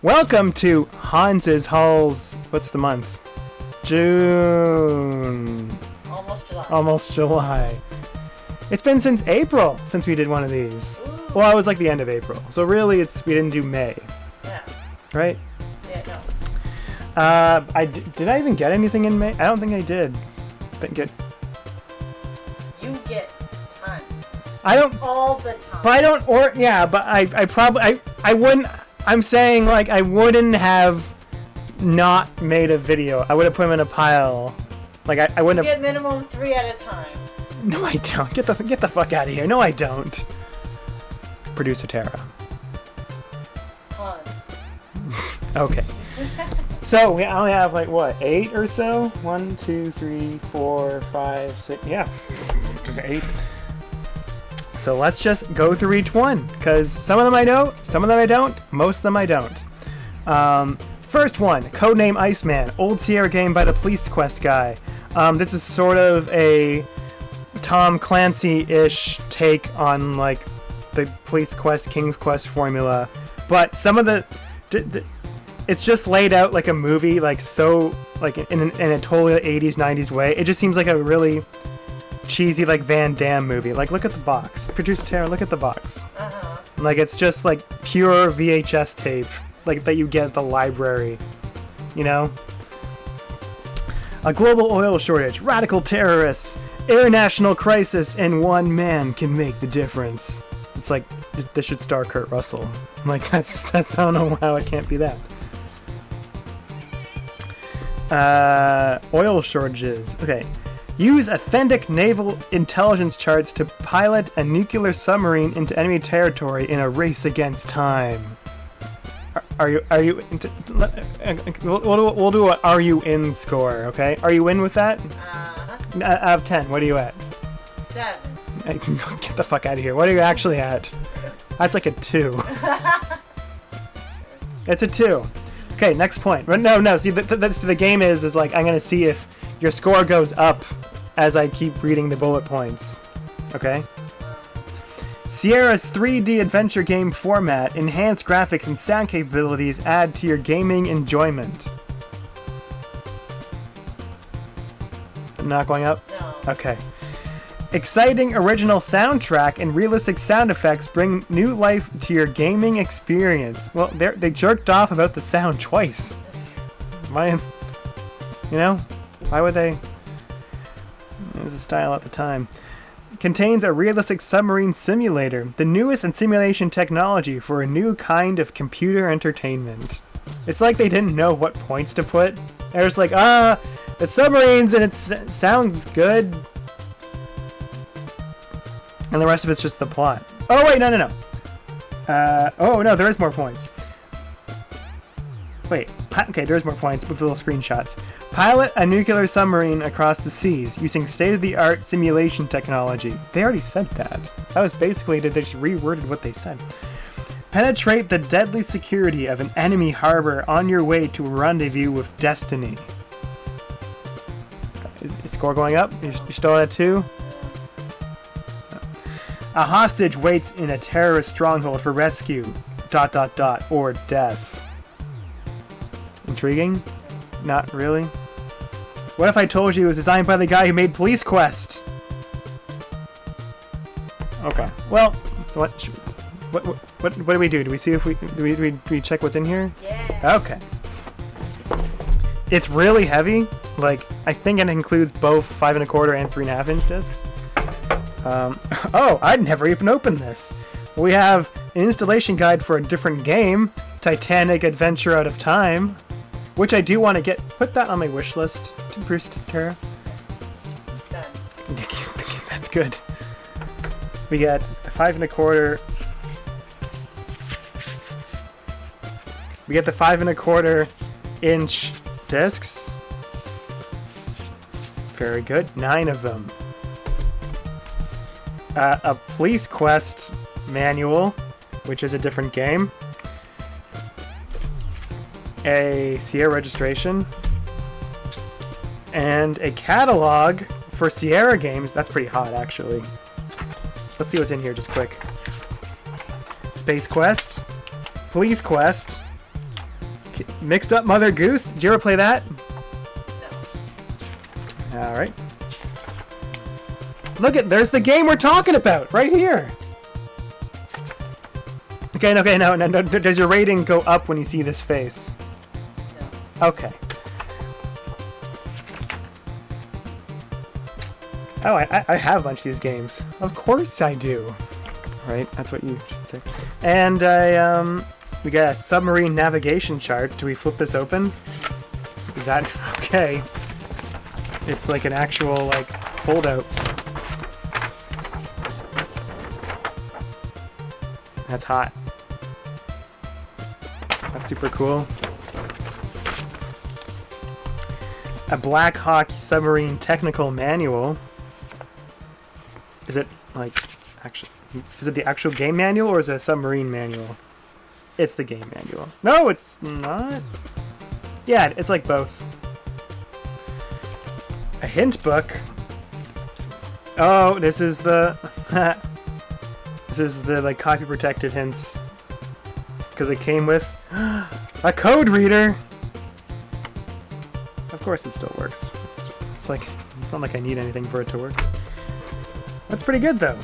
Welcome to Hans's Halls. What's the month? June. Almost July. It's been since April since we did one of these. Ooh. Well, it was like the end of April. So really, we didn't do May. Yeah. Right? Yeah, no. Did I even get anything in May? I don't think I did. You get tons. I don't. All the time. But I don't. But I wouldn't. I'm saying, like, I wouldn't have not made a video. I would have put them in a pile. Like, I wouldn't You have... get minimum 3 at a time. No, I don't. Get the fuck out of here. No, I don't. Producer Tara. Tons. Okay. So, we only have, like, what, 8 or so? 1, 2, 3, 4, 5, 6... Yeah. 8. So let's just go through each one, because some of them I know, some of them I don't, most of them I don't. First one, Codename Iceman, old Sierra game by the Police Quest guy. This is sort of a Tom Clancy-ish take on, like, the Police Quest, King's Quest formula, but some of the... it's just laid out like a movie, like, so, like, in a totally 80s, 90s way. It just seems like a really cheesy, like, Van Damme movie. Like, look at the box. Producer Tara, look at the box. Uh-huh. Like, it's just, like, pure VHS tape, like, that you get at the library. You know? A global oil shortage, radical terrorists, air national crisis, and one man can make the difference. It's like, this should star Kurt Russell. Like, that's I don't know how it can't be that. Oil shortages. Okay. Use authentic naval intelligence charts to pilot a nuclear submarine into enemy territory in a race against time. Are you? We'll do a "Are you in" score, okay? Are you in with that? Uh-huh. Out of 10, what are you at? 7. Get the fuck out of here. What are you actually at? That's like a 2. It's a 2. Okay, next point. No. See, the game is like, I'm gonna see if your score goes up as I keep reading the bullet points. Okay? Sierra's 3D adventure game format, enhanced graphics and sound capabilities add to your gaming enjoyment. Not going up? No. Okay. Exciting original soundtrack and realistic sound effects bring new life to your gaming experience. Well, they jerked off about the sound twice. You know? Why would they? It was a style at the time. Contains a realistic submarine simulator, the newest in simulation technology for a new kind of computer entertainment. It's like they didn't know what points to put. They're just like, it's submarines and it sounds good. And the rest of it's just the plot. Oh, wait, no. Oh, no, there is more points. Wait, okay, there's more points with little screenshots. Pilot a nuclear submarine across the seas using state-of-the-art simulation technology. They already said that. That was basically, they just reworded what they said. Penetrate the deadly security of an enemy harbor on your way to a rendezvous with destiny. Is score going up? You're still at 2? A hostage waits in a terrorist stronghold for rescue, ... or death. Intriguing? Not really. What if I told you it was designed by the guy who made Police Quest? Okay. Well, what do we do? Do we see if do we check what's in here? Yeah. Okay. It's really heavy. Like, I think it includes both 5 1/4 and 3 1/2 inch discs. Oh, I'd never even opened this. We have an installation guide for a different game, Titanic Adventure Out of Time, which I do want to get. Put that on my wish list, to Bruce Tara. Done. That's good. We get a 5 1/4. We get the 5 1/4 inch discs. Very good. 9 of them. A Police Quest manual, which is a different game. A Sierra registration. And a catalog for Sierra games. That's pretty hot, actually. Let's see what's in here just quick. Space Quest. Police Quest. Mixed Up Mother Goose. Did you ever play that? No. All right. Look at, there's the game we're talking about right here. Okay, no. Does your rating go up when you see this face? No. Okay. Oh, I have a bunch of these games. Of course I do. Right? That's what you should say. And we got a submarine navigation chart. Do we flip this open? Is that okay? It's like an actual like fold out. That's hot. That's super cool. A Black Hawk submarine technical manual. Is it like actually? Is it the actual game manual or is it a submarine manual? It's the game manual. No, it's not. Yeah, it's like both. A hint book. Oh, this is the this is the like copy protected hints because it came with a code reader. Of course, it still works. It's like it's not like I need anything for it to work. That's pretty good though.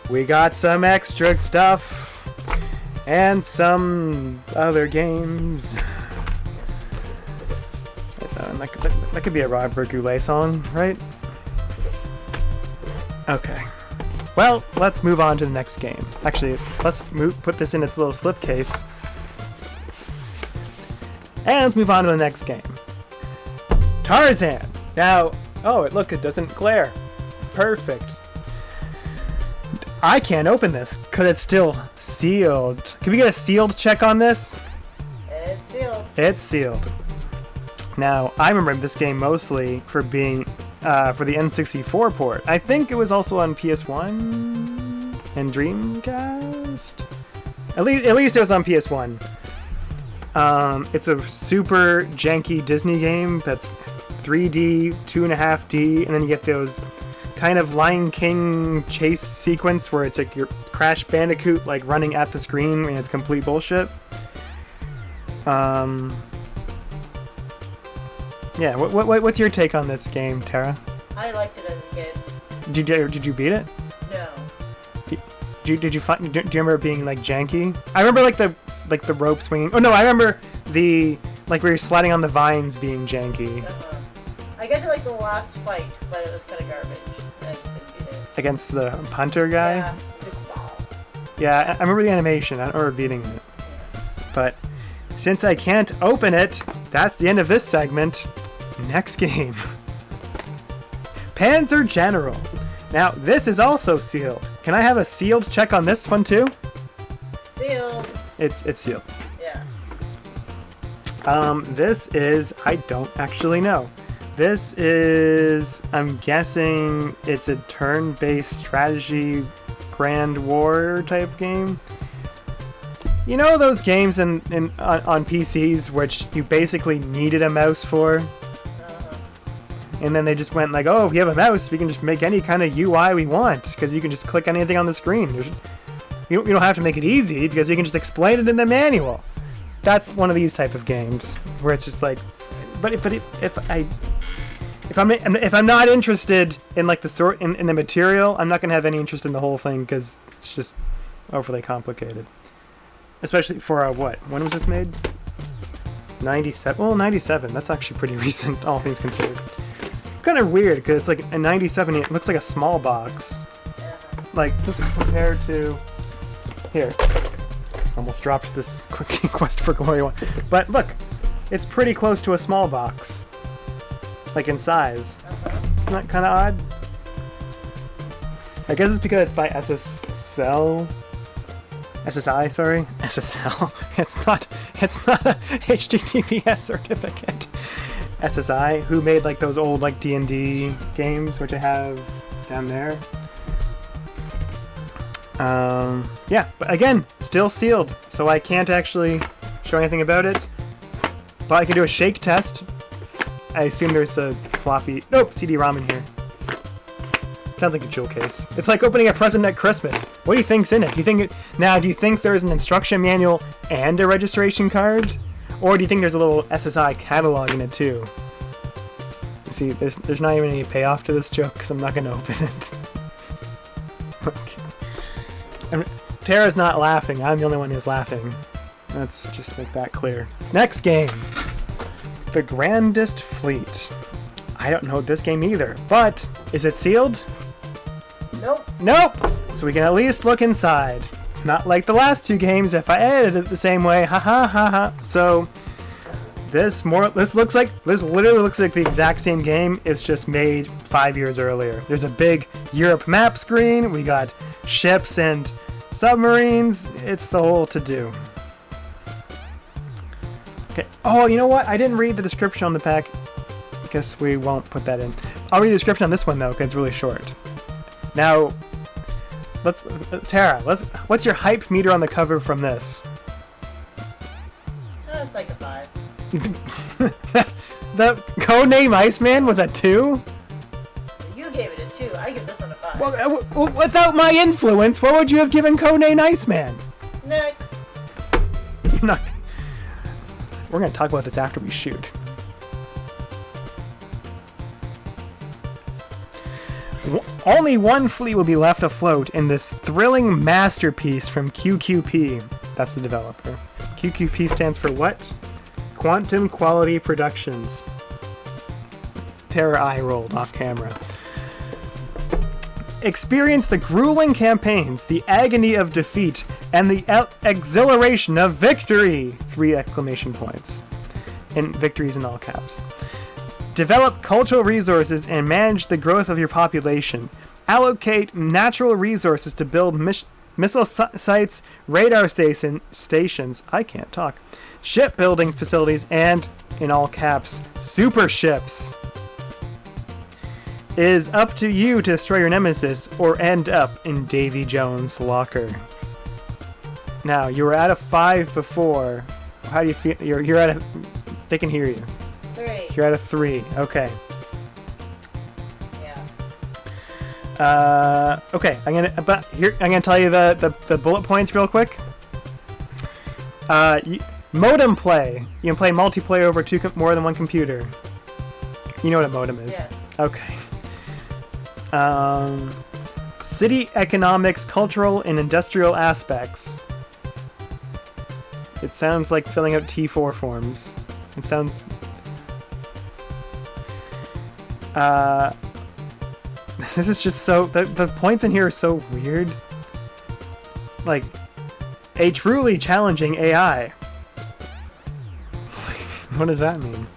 We got some extra stuff and some other games. That could be a Robert Goulet song, right? Okay. Well, let's move on to the next game. Actually, let's put this in its little slipcase. And let's move on to the next game. Tarzan. Now, it doesn't glare. Perfect. I can't open this because it's still sealed. Can we get a sealed check on this? It's sealed. It's sealed. Now, I remember this game mostly for being for the N64 port. I think it was also on PS1 and Dreamcast. At least it was on PS1. It's a super janky Disney game that's 3D, 2.5D, and then you get those kind of Lion King chase sequence where it's like your Crash Bandicoot like running at the screen and it's complete bullshit. Yeah, what's your take on this game, Tara? I liked it as a kid. Did you beat it? No. Did you find? Do you remember it being like janky? I remember like the rope swinging. Oh no, I remember the like where you're sliding on the vines being janky. I got to like the last fight, but it was kind of garbage. I just didn't beat it. Against the punter guy. Yeah. Yeah, I remember the animation. I don't remember beating it. But since I can't open it, that's the end of this segment. Next game. Panzer General. Now, this is also sealed. Can I have a sealed check on this one too? Sealed. It's sealed. Yeah. This is, I don't actually know. This is, I'm guessing it's a turn-based strategy Grand War type game. You know those games on PCs which you basically needed a mouse for? And then they just went like, oh, if you have a mouse, we can just make any kind of UI we want because you can just click anything on the screen. You don't have to make it easy because you can just explain it in the manual. That's one of these type of games where it's just like, but if I'm not interested in like the in the material, I'm not gonna have any interest in the whole thing because it's just overly complicated. Especially for what? When was this made? 97. Well, 97. That's actually pretty recent, all things considered. Kind of weird because it's like a 97. It looks like a small box. Like this is compared to here. Almost dropped this quick Quest for Glory one, but look, it's pretty close to a small box. Like in size. Isn't that kind of odd? I guess it's because it's by SSL. SSI, sorry. SSL. It's not a HTTPS certificate. SSI, who made like those old like D&D games, which I have down there. Yeah, but again, still sealed, so I can't actually show anything about it. But I can do a shake test. I assume there's a floppy... Nope, CD-ROM in here. Sounds like a jewel case. It's like opening a present at Christmas. What do you think's in it? Do you think there's an instruction manual and a registration card? Or do you think there's a little SSI catalog in it too? You see, there's not even any payoff to this joke because I'm not going to open it. Okay. Tara's not laughing. I'm the only one who's laughing. Let's just make that clear. Next game. The Grandest Fleet. I don't know this game either, but is it sealed? Nope. Nope! So we can at least look inside. Not like the last two games if I edited it the same way. Ha ha ha ha. So this literally looks like the exact same game. It's just made 5 years earlier. There's a big Europe map screen. We got ships and submarines. It's the whole to-do. Okay. Oh, you know what? I didn't read the description on the pack. Guess we won't put that in. I'll read the description on this one though, because it's really short. Now, Tara, what's your hype meter on the cover from this? That's like a 5. The Codename Iceman was a 2? You gave it a 2. I give this one a 5. Well, without my influence, what would you have given Codename Iceman? Next. Not. We're gonna talk about this after we shoot. Only one fleet will be left afloat in this thrilling masterpiece from QQP. That's the developer. QQP stands for what? Quantum Quality Productions. Tara eye rolled off camera. Experience the grueling campaigns, the agony of defeat, and the exhilaration of victory! 3 exclamation points. And victories in all caps. Develop cultural resources and manage the growth of your population. Allocate natural resources to build missile sites, radar stations, I can't talk, shipbuilding facilities, and, in all caps, super ships. It is up to you to destroy your nemesis or end up in Davy Jones' locker. Now, you were at a 5 before. How do you feel? You're at a... They can hear you. 3. You're at a 3. Okay. Yeah. Okay. I'm gonna tell you the bullet points real quick. Modem play. You can play multiplayer over more than one computer. You know what a modem is. Yes. Okay. City economics, cultural, and industrial aspects. It sounds like filling out T4 forms. It sounds... This is just so... The points in here are so weird. Like, a truly challenging AI. What does that mean?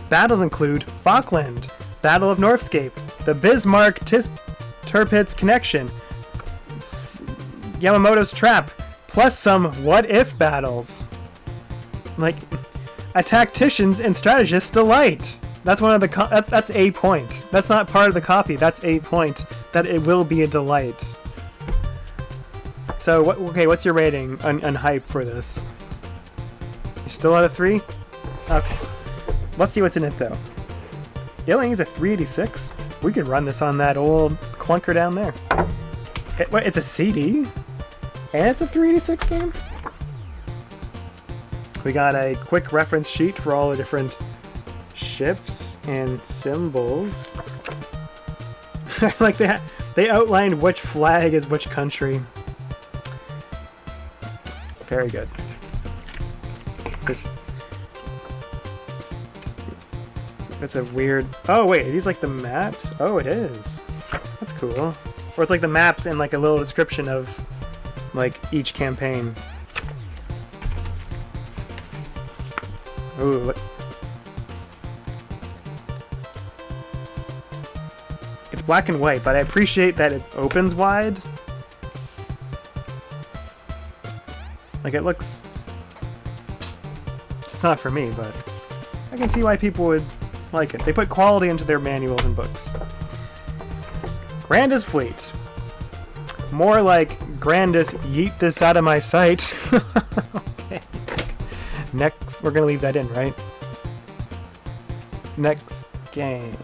Battles include Falkland, Battle of Northscape, the Bismarck-Tirpitz connection, Yamamoto's Trap, plus some what-if battles. Like, a tactician's and strategist's delight. That's one of the that's a point. That's not part of the copy. That's a point. That it will be a delight. So, what's your rating on hype for this? You still at a 3? Okay. Let's see what's in it, though. It only needs a 386. We could run this on that old clunker down there. Wait, it's a CD? And it's a 386 game? We got a quick reference sheet for all the different ships and symbols. Like they outlined which flag is which country. Very good. That's a weird... Oh, wait, are these like the maps? Oh, it is. That's cool. Or it's like the maps and like a little description of like each campaign. Ooh, what? It's black and white, but I appreciate that it opens wide. Like, it looks... It's not for me, but I can see why people would like it. They put quality into their manuals and books. Grandest Fleet. More like Grandest yeet this out of my sight. Okay. Next, we're gonna leave that in, right? Next game.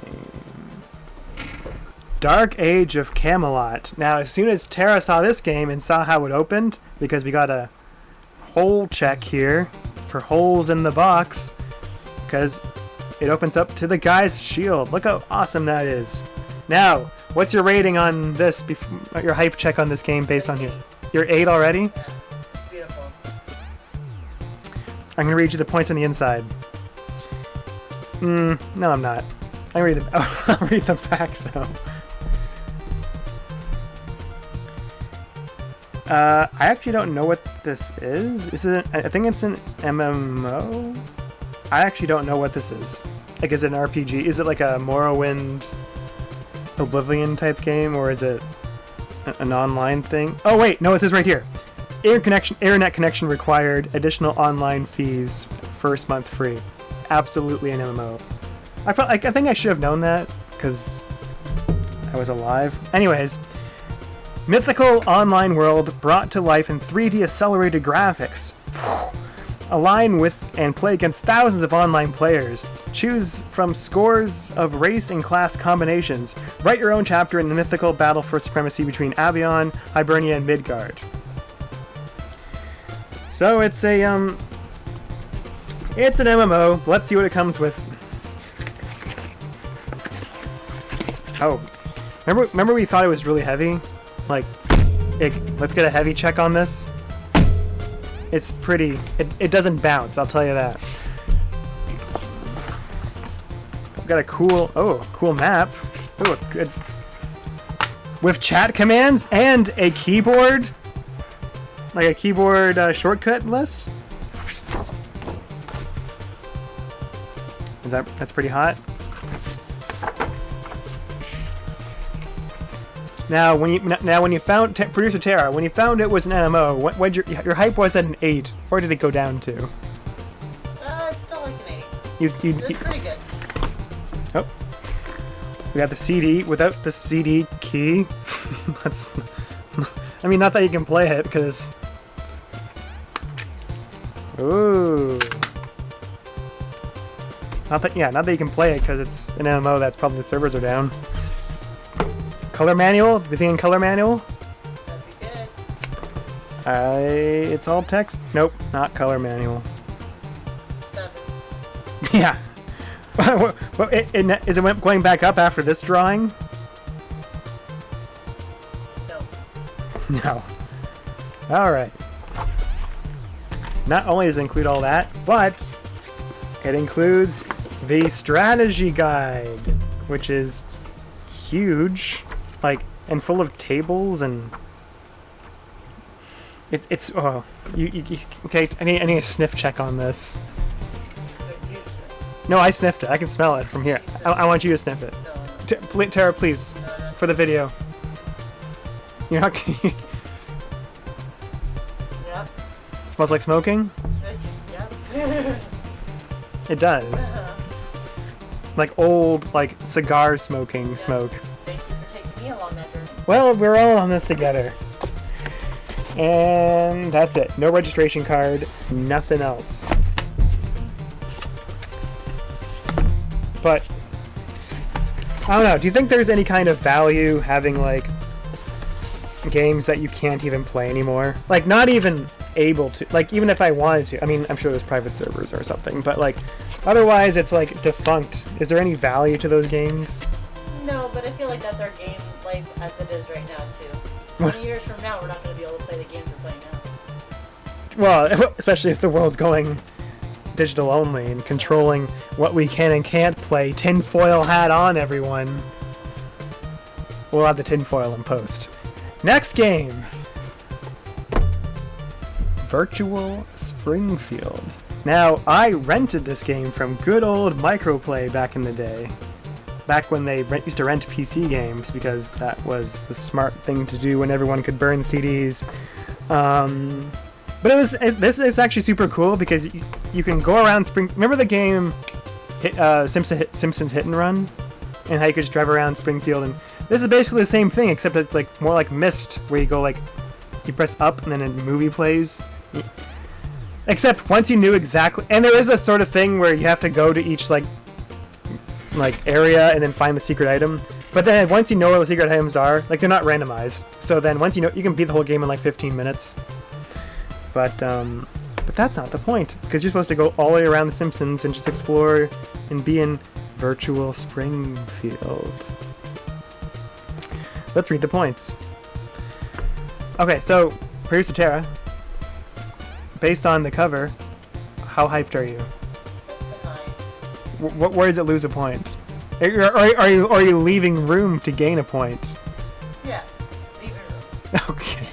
Dark Age of Camelot. Now, as soon as Tara saw this game and saw how it opened, because we got a hole check here for holes in the box because it opens up to the guy's shield. Look how awesome that is. Now, what's your rating on this? Your hype check on this game based on here? You're 8 already? Yeah. Beautiful. I'm gonna read you the points on the inside. No, I'm not. I'll read them back though. I actually don't know what this is. I think it's an MMO. I actually don't know what this is. Like, is it an RPG? Is it like a Morrowind, Oblivion type game, or is it an online thing? Oh wait, no, it says right here. Internet connection required. Additional online fees. First month free. Absolutely an MMO. I think I should have known that because I was alive. Anyways, mythical online world brought to life in 3D accelerated graphics. Align with and play against thousands of online players. Choose from scores of race and class combinations. Write your own chapter in the mythical battle for supremacy between Avion, Hibernia, and Midgard. So it's an MMO. Let's see what it comes with. Oh, remember we thought it was really heavy? Like, let's get a heavy check on this. It's pretty. It doesn't bounce, I'll tell you that. I've got a cool map. Oh, good. With chat commands and a keyboard. Like a keyboard shortcut list. That's pretty hot. Now, when you found Producer Tara, when you found it was an MMO, what your hype was at an 8, or did it go down to? It's still like an 8. It's pretty good. Oh, we got the CD without the CD key. That's, I mean, not that you can play it, because. Ooh. Not that you can play it because it's an MMO. That's probably the servers are down. Color manual? Do you think in color manual? That'd be good. It's all text. Nope, not color manual. 7. Yeah. Is it going back up after this drawing? No. No. All right. Not only does it include all that, but it includes the strategy guide, which is huge. Like, and full of tables and it's oh you okay. I need a sniff check on this. No, I sniffed it. I can smell it from here. I want you to sniff it. No. Tara, please, for the video. You're not. Yep. It smells like smoking. Yep. It does. Like old, like cigar smoking smoke. Thank you for taking me along that journey. Well, we're all on this together. And that's it. No registration card, nothing else. But, I don't know, do you think there's any kind of value having, like, games that you can't even play anymore? Like, not even able to, like, even if I wanted to. I mean, I'm sure there's private servers or something, but, like, otherwise it's, like, defunct. Is there any value to those games? No, but I feel like that's our game life as it is right now, too. 20 years from now, we're not going to be able to play the games we're playing now. Well, especially if the world's going digital only and controlling what we can and can't play. Tinfoil hat on, everyone. We'll have the tinfoil in post. Next game. Virtual Springfield. Now, I rented this game from good old Microplay back in the day. Back when they used to rent PC games because that was the smart thing to do when everyone could burn CDs. But this is actually super cool because you can go around Remember the game Simpsons Hit and Run? And how you could just drive around Springfield, and this is basically the same thing except it's like more like Myst, where you go like you press up and then a movie plays. Except once you knew exactly, and there is a sort of thing where you have to go to each like area and then find the secret item. But then once you know where the secret items are, like they're not randomized. So then once you know, you can beat the whole game in like 15 minutes. But But that's not the point, because you're supposed to go all the way around The Simpsons and just explore and be in virtual Springfield. Let's read the points. Okay, so, Producer Tara, based on the cover, how hyped are you? Where does it lose a point? Are you leaving room to gain a point? Yeah, leaving room. Okay.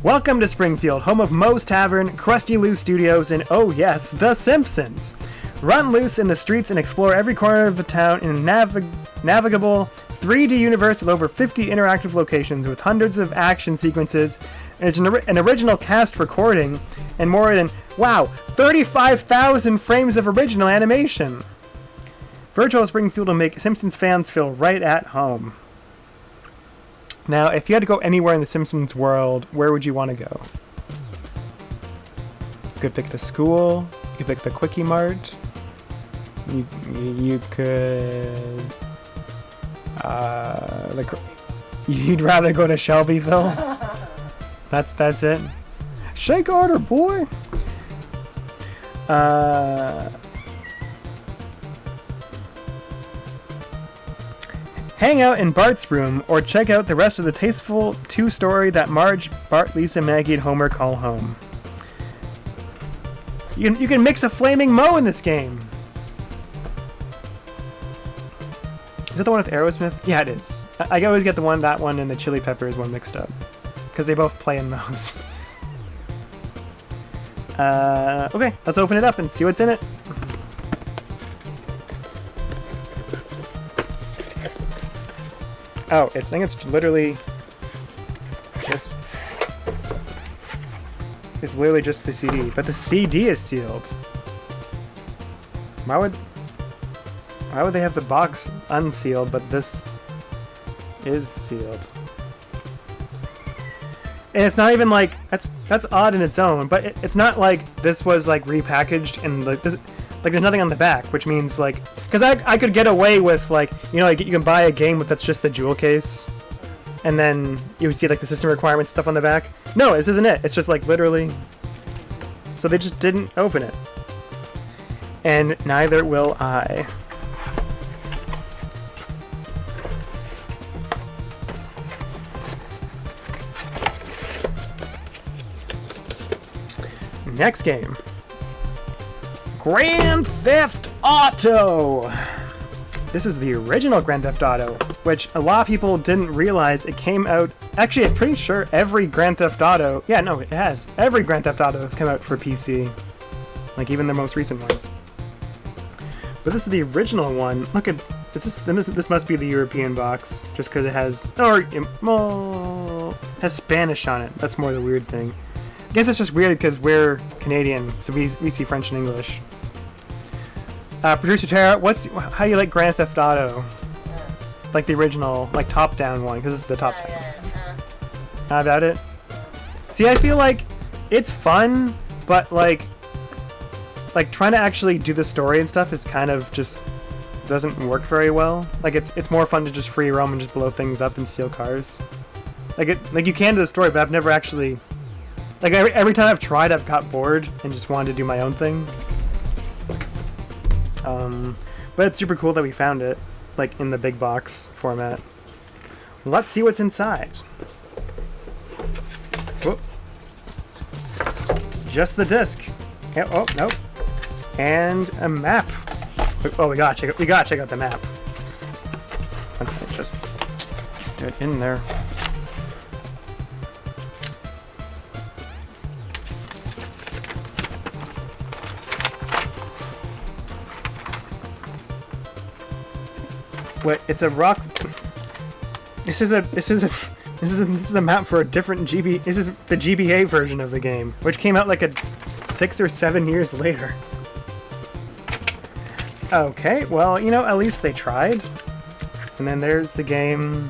Welcome to Springfield, home of Moe's Tavern, Krusty Lou Studios, and oh yes, The Simpsons. Run loose in the streets and explore every corner of the town in a navigable 3D universe with over 50 interactive locations with hundreds of action sequences, and an original cast recording, and more than, wow, 35,000 frames of original animation. Virtual Springfield will make Simpsons fans feel right at home. Now, if you had to go anywhere in the Simpsons world, where would you want to go? You could pick the school, you could pick the Quickie Mart, you could... you'd rather go to Shelbyville? That's it? Shake order, boy! Hang out in Bart's room, or check out the rest of the tasteful two-story that Marge, Bart, Lisa, Maggie, and Homer call home. You can mix a flaming Moe in this game! Is that the one with Aerosmith? Yeah, it is. I always get that one and the Chili Peppers one mixed up. Because they both play in Moe's. Okay, let's open it up and see what's in it. Oh, I think it's literally just... It's literally just the CD. But the CD is sealed. Why would they have the box unsealed, but this is sealed? And it's not even like... That's odd in its own, but it's not like this was like repackaged and like this... Like, there's nothing on the back, which means, like... Because I could get away with, like... You know, like, you can buy a game that's just the jewel case. And then you would see, like, the system requirements stuff on the back. No, this isn't it. It's just, like, literally... So they just didn't open it. And neither will I. Next game. Grand Theft Auto! This is the original Grand Theft Auto, which a lot of people didn't realize it came out... Actually, I'm pretty sure every Grand Theft Auto... Yeah, no, it has. Every Grand Theft Auto has come out for PC. Like, even the most recent ones. But this is the original one. Look at... This must be the European box, just because it has... Well, has Spanish on it. That's more the weird thing. I guess it's just weird because we're Canadian, so we see French and English. Producer Tara, how do you like Grand Theft Auto? Like the original, like top-down one, because this is the top-down. Not about it? See, I feel like it's fun, but like trying to actually do the story and stuff is kind of just doesn't work very well. Like it's more fun to just free roam and just blow things up and steal cars. Like you can do the story, but I've never actually... Like, every time I've tried, I've got bored and just wanted to do my own thing. But it's super cool that we found it, like, in the big box format. Let's see what's inside. Whoop. Just the disc. Yeah, oh, nope. And a map. Oh, we gotta check out the map. Let's just get it in there. Wait, it's a rock. This is a map for a different GB. This is the GBA version of the game, which came out like 6 or 7 years later. Okay, well, you know, at least they tried. And then there's the game.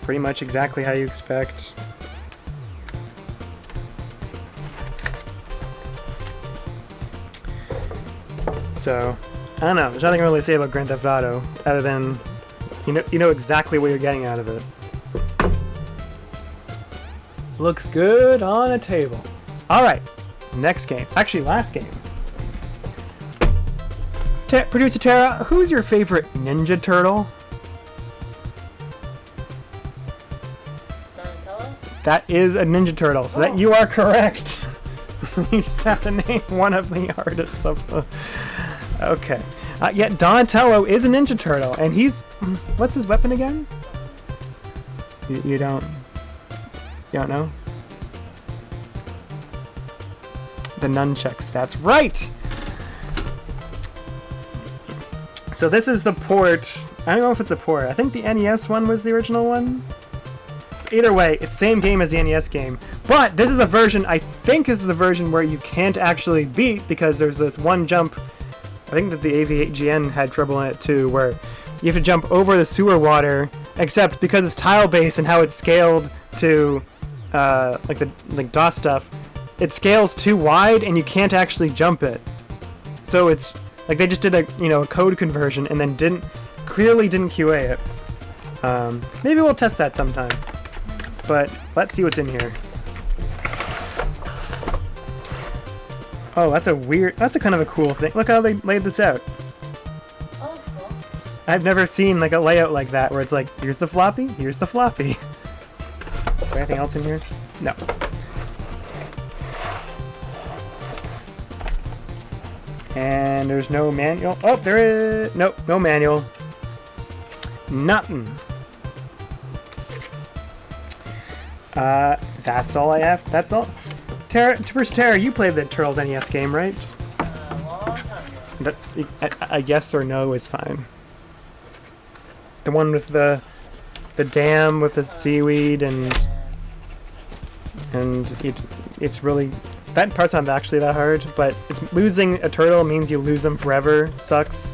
Pretty much exactly how you expect. So, I don't know. There's nothing really to say about Grand Theft Auto, other than you know exactly what you're getting out of it. Looks good on a table. All right, next game. Actually, last game. Producer Tara, who's your favorite Ninja Turtle? Donatello? That is a Ninja Turtle, so that you are correct. You just have to name one of the artists of the... Okay. Yeah, Donatello is a Ninja Turtle, and he's... What's his weapon again? You don't... You don't know? The nunchucks, that's right! So this is the port. I don't know if it's a port. I think the NES one was the original one. Either way, it's same game as the NES game. But this is the version, I think is the version where you can't actually beat because there's this one jump. I think that the AVGN had trouble in it too, where you have to jump over the sewer water, except because it's tile-based and how it's scaled to like DOS stuff, it scales too wide and you can't actually jump it. So it's like they just did a code conversion and then clearly didn't QA it. Maybe we'll test that sometime. But let's see what's in here. Oh, that's a kind of a cool thing. Look how they laid this out. Oh, that's cool. I've never seen like a layout like that where it's like, here's the floppy, here's the floppy. Is there anything else in here? No. And there's no manual. Oh, there is. Nope, no manual. Nothing. That's all I have. That's all. Tara, you played the Turtles NES game, right? Long time ago. A yes or no is fine. The one with the dam with the seaweed and it's really. That part's not actually that hard, but it's losing a turtle means you lose them forever. Sucks. So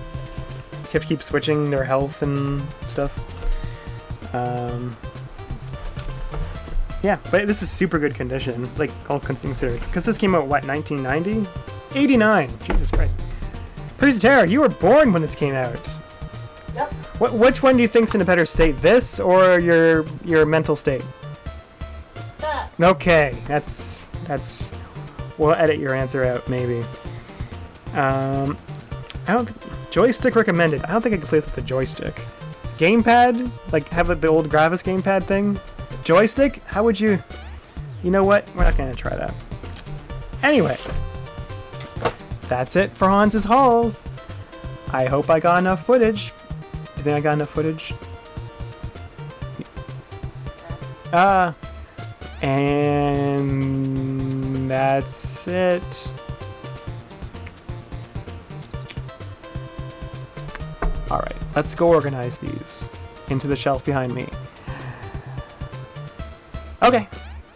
you have to keep switching their health and stuff. Yeah, but this is super good condition, like all considered. Because this came out, what, 1990? 89! Jesus Christ. Producer Tara, you were born when this came out. Yep. Which one do you think's in a better state, this or your mental state? That. Okay, that's. We'll edit your answer out, maybe. I don't... Joystick recommended. I don't think I can play this with the joystick. Gamepad? Like, have the old Gravis gamepad thing? Joystick? How would you... You know what? We're not going to try that. Anyway. That's it for Hans's Halls. I hope I got enough footage. Do you think I got enough footage? And that's it. Alright, let's go organize these into the shelf behind me. Okay.